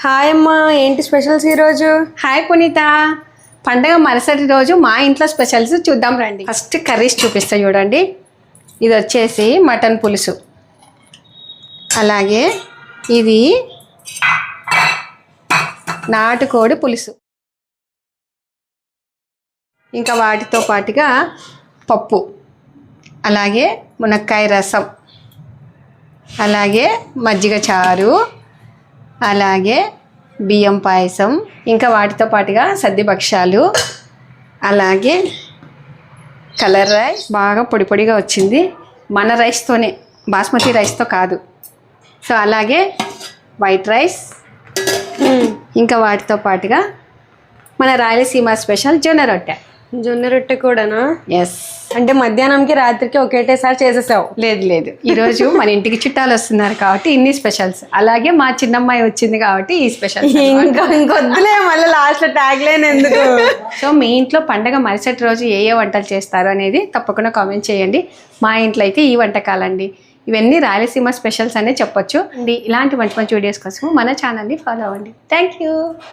Hi అమ్మా, ఏంటి specials ఈరోజు? హాయ్ పునీత. పండగ మరుసటి రోజు మా ఇంట్లో స్పెషల్స్ చూద్దాం రండి. ఫస్ట్ కర్రీస్ చూపిస్తా చూడండి. ఇది వచ్చేసి మటన్ పులుసు, అలాగే ఇది నాటుకోడి పులుసు, ఇంకా వాటితో పాటుగా పప్పు, అలాగే మునక్కాయ రసం, అలాగే మజ్జిగ చారు, అలాగే బియ్యం పాయసం, ఇంకా వాటితో పాటుగా సద్ది భక్ష్యాలు, అలాగే కలర్ రైస్ బాగా పొడి పొడిగా వచ్చింది, మన రైస్తోనే, బాస్మతి రైస్తో కాదు. సో అలాగే వైట్ రైస్, ఇంకా వాటితో పాటుగా మన రాయలసీమ స్పెషల్ జొన్న రొట్టె. జొన్న రొట్టె కూడానా? ఎస్. అంటే మధ్యాహ్నంకి రాత్రికి ఒకేటేసారి చేసేసావు? లేదు, ఈరోజు మన ఇంటికి చుట్టాలు వస్తున్నారు కాబట్టి ఇన్ని స్పెషల్స్, అలాగే మా చిన్నమ్మాయి వచ్చింది కాబట్టి ఈ స్పెషల్. ఇంకొద్దులే, మళ్ళీ లాస్ట్లో ట్యాగ్ లైన్ ఎందుకు? సో మీ ఇంట్లో పండగ మరుసటి రోజు ఏ వంటలు చేస్తారు అనేది తప్పకుండా కామెంట్ చేయండి. మా ఇంట్లో అయితే ఈ వంటకాలండి, ఇవన్నీ రాయలసీమ స్పెషల్స్ అనే చెప్పొచ్చు అండి. ఇలాంటి మంచి మంచి వీడియోస్ కోసం మన ఛానల్ని ఫాలో అవ్వండి. Thank you.